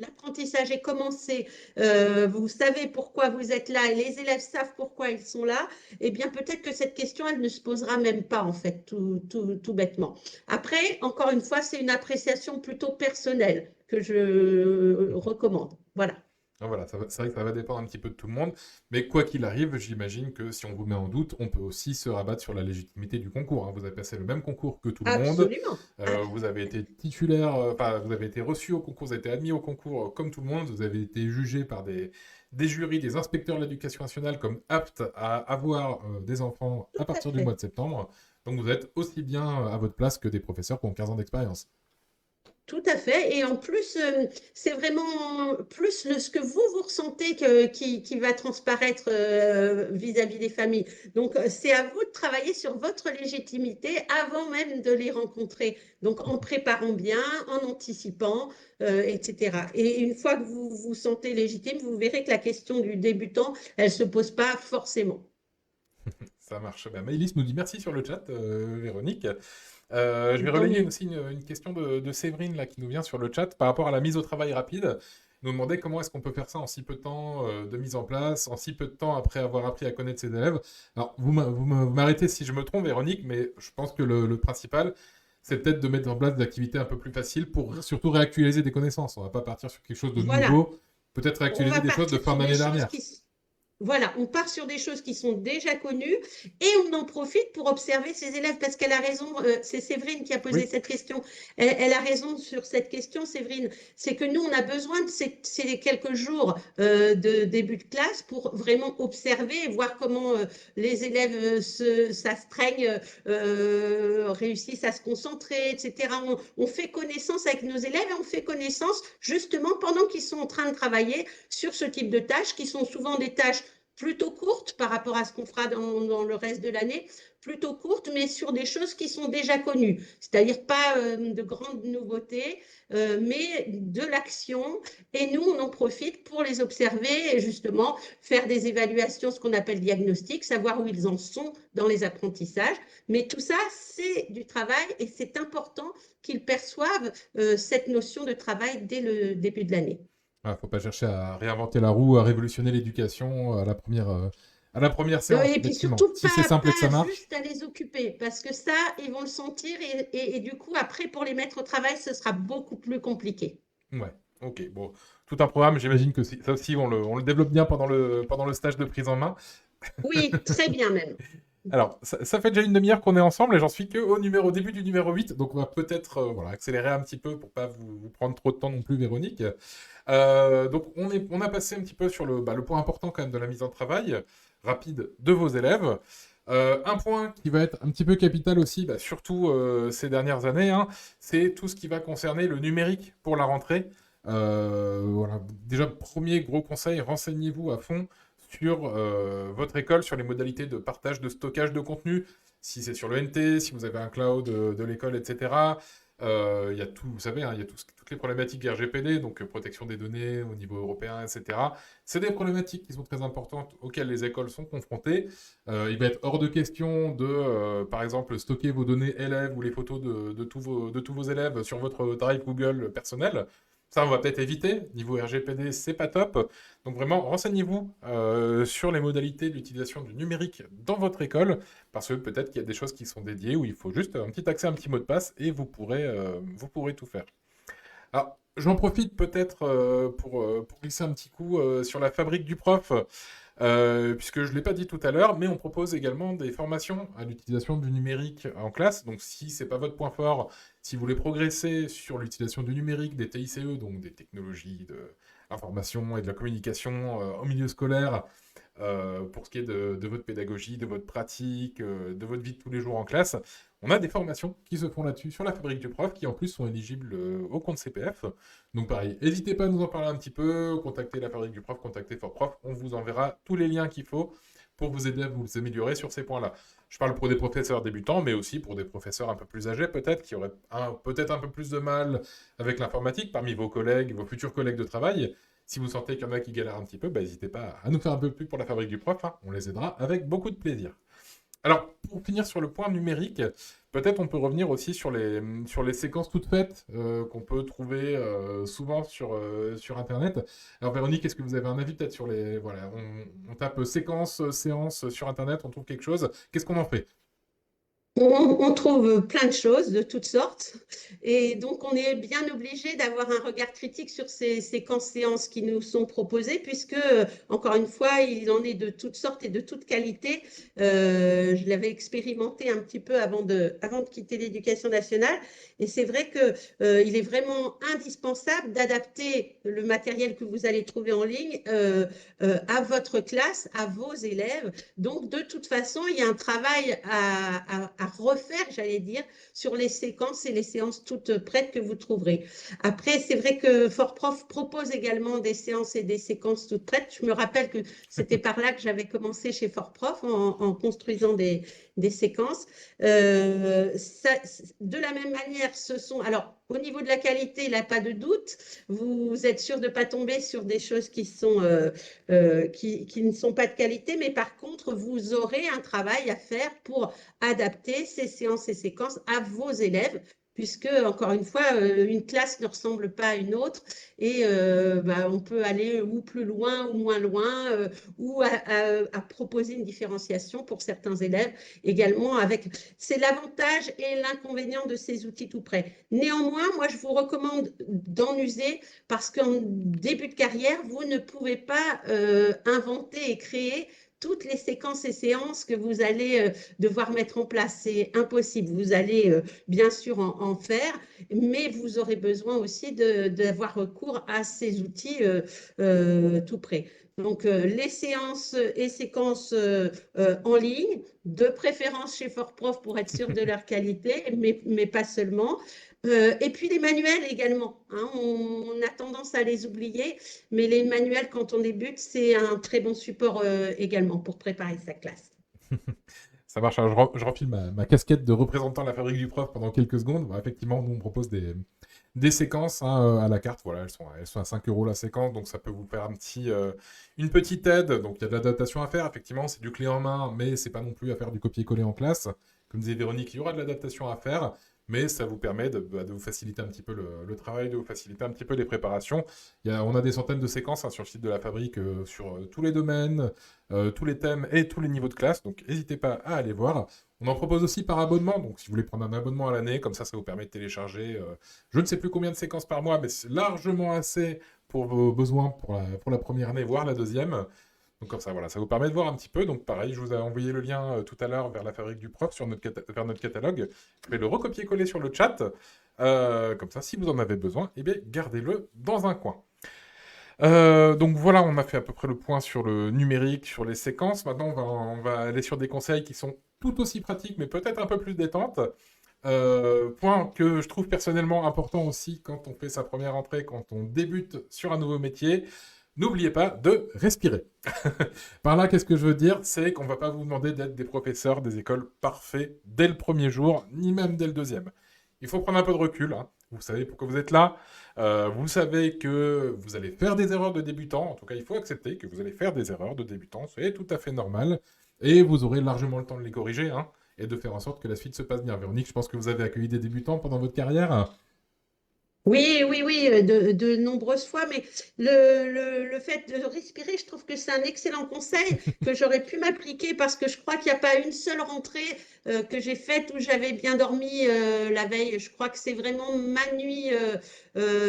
l'apprentissage est commencé, vous savez pourquoi vous êtes là et les élèves savent pourquoi ils sont là, eh bien peut-être que cette question, elle ne se posera même pas, en fait, tout bêtement. Après, encore une fois, c'est une appréciation plutôt personnelle que je recommande. Voilà. Ah, voilà, c'est vrai que ça va dépendre un petit peu de tout le monde, mais quoi qu'il arrive, j'imagine que si on vous met en doute, on peut aussi se rabattre sur la légitimité du concours. Hein. Vous avez passé le même concours que tout le monde, Absolument. vous avez été titulaire, enfin, vous avez été reçu au concours, vous avez été admis au concours comme tout le monde, vous avez été jugé par des jurys, des inspecteurs de l'éducation nationale comme aptes à avoir des enfants Tout à à partir du mois fait. de septembre. Donc vous êtes aussi bien à votre place que des professeurs qui ont 15 ans d'expérience. Tout à fait. Et en plus, c'est vraiment plus ce que vous ressentez qui va transparaître vis-à-vis des familles. Donc, c'est à vous de travailler sur votre légitimité avant même de les rencontrer. Donc, en préparant bien, en anticipant, etc. Et une fois que vous vous sentez légitime, vous verrez que la question du débutant, elle ne se pose pas forcément. Ça marche. Ben, Maëlys nous dit merci sur le chat, Véronique. Je vais Tant relayer mieux. aussi une question de Séverine là, qui nous vient sur le chat par rapport à la mise au travail rapide. Elle nous demandait comment est-ce qu'on peut faire ça en si peu de temps de mise en place, en si peu de temps après avoir appris à connaître ses élèves. Alors, vous m'arrêtez si je me trompe, Véronique, mais je pense que le principal, c'est peut-être de mettre en place des activités un peu plus faciles pour surtout réactualiser des connaissances. On va pas partir sur quelque chose de Voilà. nouveau, peut-être On réactualiser va des choses de partir fin sur des d'année choses dernière. voilà, on part sur des choses qui sont déjà connues et on en profite pour observer ses élèves parce qu'elle a raison, c'est Séverine qui a posé Oui, cette question. Elle a raison sur cette question, Séverine. C'est que nous, on a besoin de ces quelques jours de début de classe pour vraiment observer et voir comment les élèves s'astreignent, réussissent à se concentrer, etc. On fait connaissance avec nos élèves et on fait connaissance justement pendant qu'ils sont en train de travailler sur ce type de tâches qui sont souvent des tâches plutôt courtes par rapport à ce qu'on fera dans le reste de l'année, plutôt courtes, mais sur des choses qui sont déjà connues, c'est-à-dire pas de grandes nouveautés, mais de l'action. Et nous, on en profite pour les observer et justement faire des évaluations, ce qu'on appelle diagnostic, savoir où ils en sont dans les apprentissages. Mais tout ça, c'est du travail et c'est important qu'ils perçoivent cette notion de travail dès le début de l'année. Faut pas chercher à réinventer la roue, à révolutionner l'éducation à la première séance, Et puis effectivement. surtout, Si c'est simple et que ça pas marche, juste à les occuper, parce que ça, ils vont le sentir et du coup, après, pour les mettre au travail, ce sera beaucoup plus compliqué. ouais. Ok, bon, tout un programme, j'imagine que ça aussi, on le développe bien pendant le stage de prise en main. Oui, très bien même. Alors, ça fait déjà une demi-heure qu'on est ensemble et j'en suis que au début du numéro 8, donc on va peut-être voilà, accélérer un petit peu pour pas vous prendre trop de temps non plus, Véronique. Donc, on a passé un petit peu sur le point important quand même de la mise en travail rapide de vos élèves. Un point qui va être un petit peu capital aussi, surtout ces dernières années, hein, c'est tout ce qui va concerner le numérique pour la rentrée. Voilà. Déjà, premier gros conseil, renseignez-vous à fond sur votre école, sur les modalités de partage, de stockage de contenu, si c'est sur le NT, si vous avez un cloud de l'école, etc. Il y a tout, vous savez, hein, il y a toutes les problématiques RGPD, donc protection des données au niveau européen, etc. C'est des problématiques qui sont très importantes auxquelles les écoles sont confrontées. Il va être hors de question de, par exemple, stocker vos données élèves ou les photos de tous vos élèves sur votre drive Google personnel. Ça, on va peut-être éviter. Niveau RGPD, c'est pas top. Donc vraiment, renseignez-vous sur les modalités d'utilisation du numérique dans votre école, parce que peut-être qu'il y a des choses qui sont dédiées où il faut juste un petit accès, un petit mot de passe, et vous pourrez tout faire. Alors, j'en profite peut-être pour glisser un petit coup sur la fabrique du prof, puisque je ne l'ai pas dit tout à l'heure, mais on propose également des formations à l'utilisation du numérique en classe. Donc, si ce n'est pas votre point fort, si vous voulez progresser sur l'utilisation du numérique, des TICE, donc des technologies de l'information et de la communication au milieu scolaire, pour ce qui est de votre pédagogie, de votre pratique, de votre vie de tous les jours en classe, on a des formations qui se font là-dessus sur la fabrique du prof, qui en plus sont éligibles au compte CPF. Donc pareil, n'hésitez pas à nous en parler un petit peu, contactez la fabrique du prof, contactez Fort Prof, on vous enverra tous les liens qu'il faut pour vous aider à vous améliorer sur ces points-là. Je parle pour des professeurs débutants, mais aussi pour des professeurs un peu plus âgés peut-être, qui auraient peut-être un peu plus de mal avec l'informatique parmi vos collègues, vos futurs collègues de travail. Si vous sentez qu'il y en a qui galèrent un petit peu, n'hésitez pas à nous faire un peu plus pour la fabrique du prof, hein. On les aidera avec beaucoup de plaisir. Alors, pour finir sur le point numérique, peut-être on peut revenir aussi sur les séquences toutes faites qu'on peut trouver souvent sur Internet. Alors, Véronique, est-ce que vous avez un avis peut-être sur les... Voilà, on tape séquence, séance sur Internet, on trouve quelque chose. Qu'est-ce qu'on en fait? On trouve plein de choses de toutes sortes et donc on est bien obligé d'avoir un regard critique sur ces séquences séances qui nous sont proposées puisque, encore une fois, il en est de toutes sortes et de toutes qualités. Je l'avais expérimenté un petit peu avant de quitter l'éducation nationale et c'est vrai que, il est vraiment indispensable d'adapter le matériel que vous allez trouver en ligne à votre classe, à vos élèves. Donc, de toute façon, il y a un travail à refaire, j'allais dire, sur les séquences et les séances toutes prêtes que vous trouverez. Après, c'est vrai que Fort Prof propose également des séances et des séquences toutes prêtes. Je me rappelle que c'était par là que j'avais commencé chez Fort Prof en construisant des séquences. De la même manière, ce sont... Alors, au niveau de la qualité, il n'y a pas de doute. Vous êtes sûr de ne pas tomber sur des choses qui ne sont pas de qualité, mais par contre, vous aurez un travail à faire pour adapter ces séances et séquences à vos élèves, puisque, encore une fois, une classe ne ressemble pas à une autre et on peut aller ou plus loin ou moins loin ou à proposer une différenciation pour certains élèves également avec... C'est l'avantage et l'inconvénient de ces outils tout prêts. Néanmoins, moi, je vous recommande d'en user parce qu'en début de carrière, vous ne pouvez pas inventer et créer toutes les séquences et séances que vous allez devoir mettre en place. C'est impossible. Vous allez bien sûr en faire, mais vous aurez besoin aussi d'avoir recours à ces outils tout prêts. Donc, les séances et séquences en ligne, de préférence chez FortProf pour être sûr de leur qualité, mais pas seulement. Et puis les manuels également, hein. On a tendance à les oublier, mais les manuels, quand on débute, c'est un très bon support également pour préparer sa classe. Ça marche, hein, je refile ma casquette de représentant de la fabrique du prof pendant quelques secondes. Bah, effectivement, nous, on propose des séquences, hein, à la carte. Voilà, elles sont à 5 euros la séquence, donc ça peut vous faire une petite aide. Donc il y a de l'adaptation à faire, effectivement, c'est du clé en main, mais c'est pas non plus à faire du copier-coller en classe. Comme disait Véronique, il y aura de l'adaptation à faire, mais ça vous permet de vous faciliter un petit peu le travail, de vous faciliter un petit peu les préparations. On a des centaines de séquences, hein, sur le site de la fabrique, sur tous les domaines, tous les thèmes et tous les niveaux de classe, donc n'hésitez pas à aller voir. On en propose aussi par abonnement, donc si vous voulez prendre un abonnement à l'année, comme ça vous permet de télécharger, je ne sais plus combien de séquences par mois, mais c'est largement assez pour vos besoins pour la première année, voire la deuxième. Donc comme ça, voilà, ça vous permet de voir un petit peu. Donc pareil, je vous ai envoyé le lien tout à l'heure vers la fabrique du prof vers notre catalogue. Je vais le recopier-coller sur le chat. Comme ça, si vous en avez besoin, eh bien, gardez-le dans un coin. Donc voilà, on a fait à peu près le point sur le numérique, sur les séquences. Maintenant, on va aller sur des conseils qui sont tout aussi pratiques, mais peut-être un peu plus détente. Point que je trouve personnellement important aussi quand on fait sa première entrée, quand on débute sur un nouveau métier. N'oubliez pas de respirer. Par là, qu'est-ce que je veux dire? C'est qu'on ne va pas vous demander d'être des professeurs des écoles parfaits dès le premier jour, ni même dès le deuxième. Il faut prendre un peu de recul, hein. Vous savez pourquoi vous êtes là. Vous savez que vous allez faire des erreurs de débutants. En tout cas, il faut accepter que vous allez faire des erreurs de débutants. C'est tout à fait normal. Et vous aurez largement le temps de les corriger, hein, et de faire en sorte que la suite se passe bien. Véronique, je pense que vous avez accueilli des débutants pendant votre carrière. Oui, oui, oui, de nombreuses fois, mais le fait de respirer, je trouve que c'est un excellent conseil que j'aurais pu m'appliquer parce que je crois qu'il n'y a pas une seule rentrée que j'ai faite où j'avais bien dormi la veille. Je crois que c'est vraiment ma nuit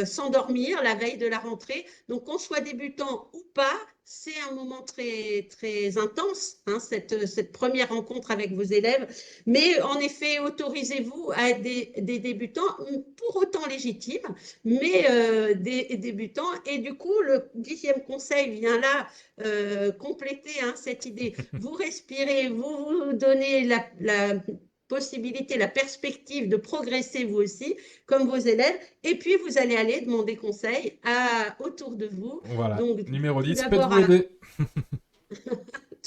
sans dormir la veille de la rentrée. Donc, qu'on soit débutant ou pas, c'est un moment très, très intense, hein, cette première rencontre avec vos élèves. Mais en effet, autorisez-vous à être des débutants, pour autant légitimes, mais des débutants. Et du coup, le 10e conseil vient là compléter, hein, cette idée. Vous respirez, vous vous donnez la possibilité, la perspective de progresser vous aussi, comme vos élèves, et puis vous allez aller demander conseil autour de vous. Voilà. Donc, Numéro tout 10, d'abord faites-vous aider.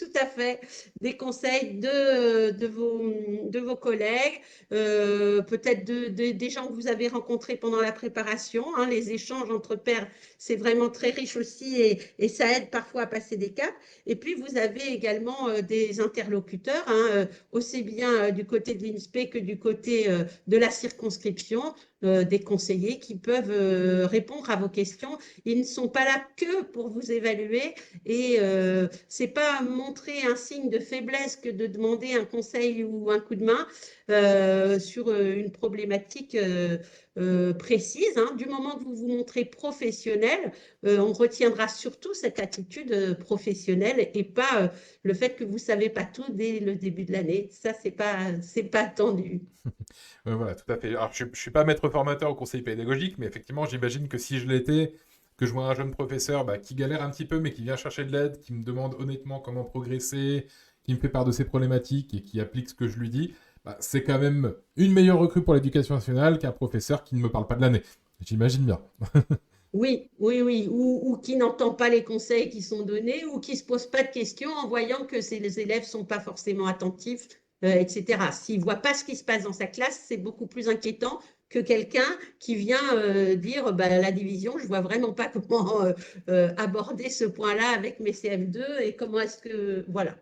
tout à fait, des conseils de vos collègues, peut-être des gens que vous avez rencontrés pendant la préparation, hein. Les échanges entre pairs, c'est vraiment très riche aussi et ça aide parfois à passer des caps. Et puis, vous avez également des interlocuteurs, hein, aussi bien du côté de l'INSPE que du côté de la circonscription, des conseillers qui peuvent répondre à vos questions. Ils ne sont pas là que pour vous évaluer, et c'est pas montrer un signe de faiblesse que de demander un conseil ou un coup de main sur une problématique précise, hein. Du moment que vous vous montrez professionnel, on retiendra surtout cette attitude professionnelle et pas le fait que vous savez pas tout dès le début de l'année. Ça, c'est pas attendu. Voilà, tout à fait. Alors, je ne suis pas maître formateur au conseil pédagogique, mais effectivement, j'imagine que si je l'étais, que je vois un jeune professeur, bah, qui galère un petit peu, mais qui vient chercher de l'aide, qui me demande honnêtement comment progresser, qui me fait part de ses problématiques et qui applique ce que je lui dis, bah, c'est quand même une meilleure recrue pour l'éducation nationale qu'un professeur qui ne me parle pas de l'année. J'imagine bien. Oui, oui, oui, ou qui n'entend pas les conseils qui sont donnés, ou qui ne se pose pas de questions en voyant que les élèves ne sont pas forcément attentifs, etc. S'il ne voit pas ce qui se passe dans sa classe, c'est beaucoup plus inquiétant que quelqu'un qui vient dire bah, la division, je ne vois vraiment pas comment aborder ce point-là avec mes CF2 et comment est-ce que... Voilà.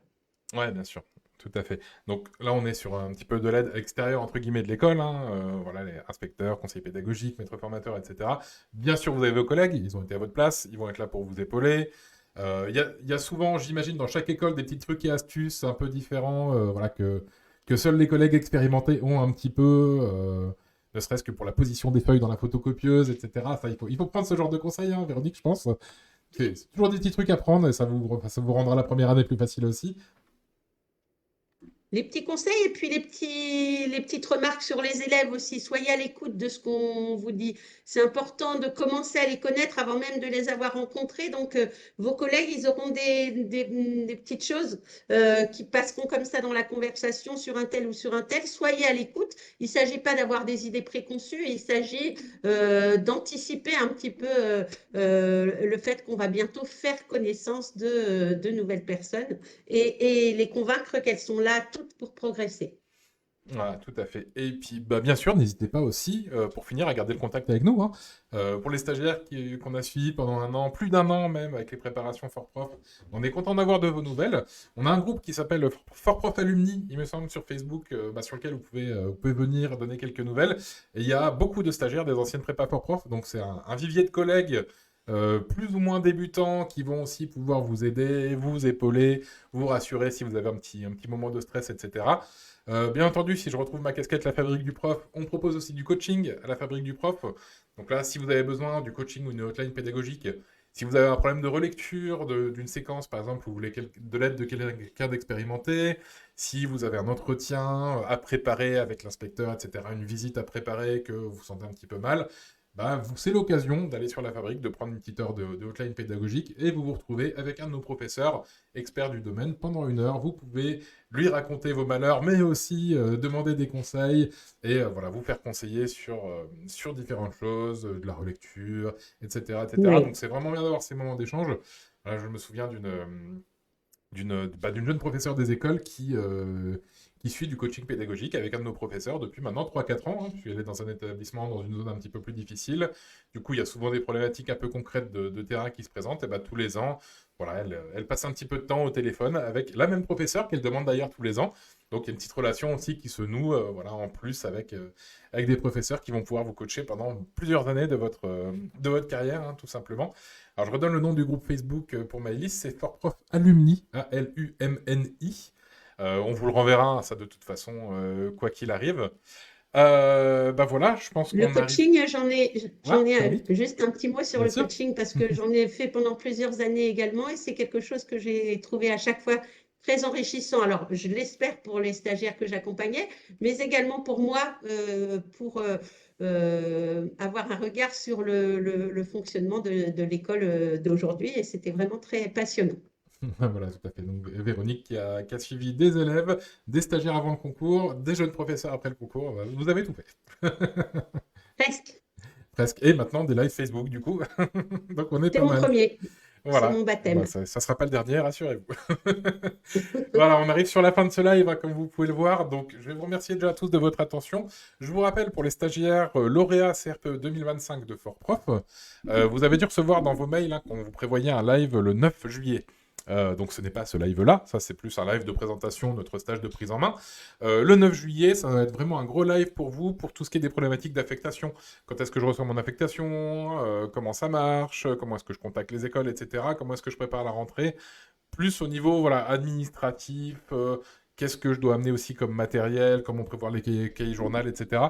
Ouais, bien sûr, tout à fait. Donc là, on est sur un petit peu de l'aide extérieure, entre guillemets, de l'école, hein, voilà, les inspecteurs, conseillers pédagogiques, maîtres formateurs, etc. Bien sûr, vous avez vos collègues, ils ont été à votre place, ils vont être là pour vous épauler. Il y a souvent, j'imagine, dans chaque école, des petits trucs et astuces un peu différents, voilà, que seuls les collègues expérimentés ont un petit peu, ne serait-ce que pour la position des feuilles dans la photocopieuse, etc. Ça, il faut prendre ce genre de conseils, hein, Véronique, je pense. C'est toujours des petits trucs à prendre et ça vous rendra la première année plus facile aussi. Les petits conseils et puis les petites remarques sur les élèves aussi. Soyez à l'écoute de ce qu'on vous dit. C'est important de commencer à les connaître avant même de les avoir rencontrés. Donc, vos collègues, ils auront des petites choses qui passeront comme ça dans la conversation sur un tel ou sur un tel. Soyez à l'écoute. Il ne s'agit pas d'avoir des idées préconçues. Il s'agit d'anticiper un petit peu le fait qu'on va bientôt faire connaissance de nouvelles personnes et les convaincre qu'elles sont là toutes pour progresser. Voilà, tout à fait. Et puis, bah, bien sûr, n'hésitez pas aussi, pour finir, à garder le contact avec nous, hein. Pour les stagiaires qu'on a suivis pendant un an, plus d'un an même, avec les préparations Fort Prof, on est content d'avoir de vos nouvelles. On a un groupe qui s'appelle Fort Prof Alumni, il me semble, sur Facebook, bah, sur lequel vous pouvez venir donner quelques nouvelles. Et il y a beaucoup de stagiaires des anciennes prépa Fort Prof, donc c'est un vivier de collègues plus ou moins débutants qui vont aussi pouvoir vous aider, vous épauler, vous rassurer si vous avez un petit moment de stress, etc. Bien entendu, si je retrouve ma casquette La Fabrique du Prof, on propose aussi du coaching à La Fabrique du Prof. Donc là, si vous avez besoin du coaching ou une hotline pédagogique, si vous avez un problème de relecture d'une séquence, par exemple, ou vous voulez de l'aide de quelqu'un d'expérimenté, si vous avez un entretien à préparer avec l'inspecteur, etc., une visite à préparer que vous sentez un petit peu mal, bah, c'est l'occasion d'aller sur La Fabrique, de prendre une petite heure de hotline pédagogique et vous vous retrouvez avec un de nos professeurs experts du domaine pendant une heure. Vous pouvez lui raconter vos malheurs, mais aussi demander des conseils et voilà, vous faire conseiller sur différentes choses, de la relecture, etc., etc. Donc Oui. c'est vraiment bien d'avoir ces moments d'échange. Voilà, je me souviens d'une jeune professeure des écoles qui suit du coaching pédagogique avec un de nos professeurs depuis maintenant 3 4 ans, hein, puis elle est dans un établissement, dans une zone un petit peu plus difficile. Du coup, il y a souvent des problématiques un peu concrètes de terrain qui se présentent. Et bah, tous les ans, voilà, elle passe un petit peu de temps au téléphone avec la même professeure qu'elle demande d'ailleurs tous les ans. Donc, il y a une petite relation aussi qui se noue voilà, en plus avec des professeurs qui vont pouvoir vous coacher pendant plusieurs années de votre carrière, hein, tout simplement. Alors, je redonne le nom du groupe Facebook pour Maëlys, c'est Fort Prof Alumni, Alumni. On vous le renverra, hein, ça de toute façon, quoi qu'il arrive. Bah voilà, je pense Le qu'on arrive. coaching, Ouais, j'en ai Véronique, juste un petit mot sur bien le sûr. coaching parce que j'en ai fait pendant plusieurs années également et c'est quelque chose que j'ai trouvé à chaque fois très enrichissant. Alors, je l'espère pour les stagiaires que j'accompagnais, mais également pour moi, pour avoir un regard sur le fonctionnement de l'école d'aujourd'hui et c'était vraiment très passionnant. Voilà, tout à fait. Donc, Véronique qui a suivi des élèves, des stagiaires avant le concours, des jeunes professeurs après le concours. Vous avez tout fait. Presque, Presque. Et maintenant, des lives Facebook, du coup. Donc, on est c'est pas mon mal. premier, c'est Voilà. mon Bah, baptême. ça sera pas le dernier, rassurez-vous. Voilà, on arrive sur la fin de ce live, hein, comme vous pouvez le voir. Donc, je vais vous remercier déjà tous de votre attention. Je vous rappelle, pour les stagiaires lauréats CRPE 2025 de Fort Prof, vous avez dû recevoir dans vos mails hein, qu'on vous prévoyait un live le 9 juillet. Donc ce n'est pas ce live-là, ça c'est plus un live de présentation de notre stage de prise en main. Le 9 juillet, ça va être vraiment un gros live pour vous, pour tout ce qui est des problématiques d'affectation. Quand est-ce que je reçois mon affectation, comment ça marche, comment est-ce que je contacte les écoles, etc. Comment est-ce que je prépare la rentrée. Plus au niveau voilà, administratif, qu'est-ce que je dois amener aussi comme matériel, comment prévoir les cahiers journal, etc.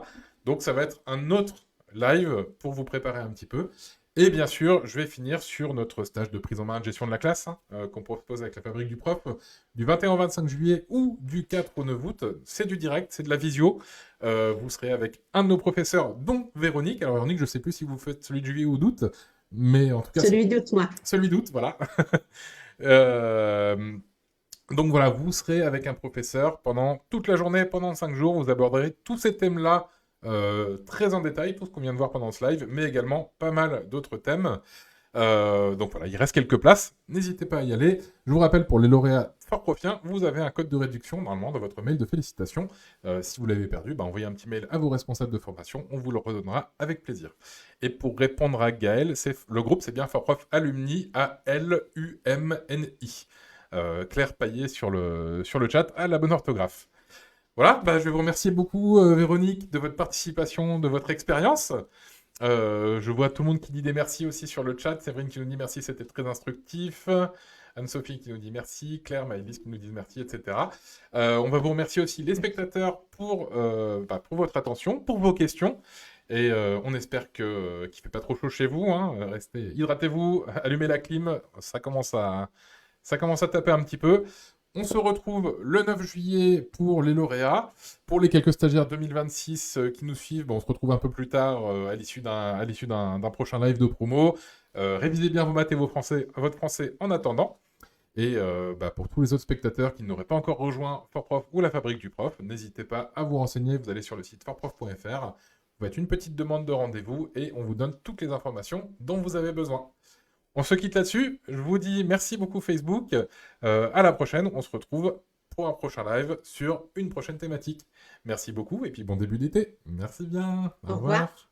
Donc ça va être un autre live pour vous préparer un petit peu. Et bien sûr, je vais finir sur notre stage de prise en main de gestion de la classe hein, qu'on propose avec la Fabrique du Prof du 21 au 25 juillet ou du 4 au 9 août. C'est du direct, c'est de la visio. Vous serez avec un de nos professeurs, dont Véronique. Alors Véronique, je ne sais plus si vous faites celui de juillet ou d'août, mais en tout cas, Celui de moi. celui d'août, voilà. Euh, donc voilà, vous serez avec un professeur pendant toute la journée, pendant 5 jours. Vous aborderez tous ces thèmes-là très en détail, tout ce qu'on vient de voir pendant ce live, mais également pas mal d'autres thèmes. Donc voilà, il reste quelques places. N'hésitez pas à y aller. Je vous rappelle, pour les lauréats fort profiens, vous avez un code de réduction normalement dans votre mail de félicitations. Si vous l'avez perdu, bah, envoyez un petit mail à vos responsables de formation. On vous le redonnera avec plaisir. Et pour répondre à Gaël, le groupe, c'est bien Fort Prof Alumni, Alumni. Claire Paillet sur le chat à la bonne orthographe. Voilà, bah, je vais vous remercier beaucoup, Véronique, de votre participation, de votre expérience. Je vois tout le monde qui dit des merci aussi sur le chat. Séverine qui nous dit merci, c'était très instructif. Anne-Sophie qui nous dit merci. Claire, Maëlys qui nous dit merci, etc. On va vous remercier aussi les spectateurs pour votre attention, pour vos questions. Et on espère qu'il ne fait pas trop chaud chez vous. Hein. Hydratez-vous, allumez la clim. Ça commence à taper un petit peu. On se retrouve le 9 juillet pour les lauréats. Pour les quelques stagiaires 2026 qui nous suivent, on se retrouve un peu plus tard à l'issue d'un prochain live de promo. Révisez bien vos maths et votre français en attendant. Et pour tous les autres spectateurs qui n'auraient pas encore rejoint FortProf ou la Fabrique du Prof, n'hésitez pas à vous renseigner. Vous allez sur le site fortprof.fr, vous faites une petite demande de rendez-vous et on vous donne toutes les informations dont vous avez besoin. On se quitte là-dessus. Je vous dis merci beaucoup Facebook. À la prochaine. On se retrouve pour un prochain live sur une prochaine thématique. Merci beaucoup et puis bon début d'été. Merci bien. Au Au revoir. revoir.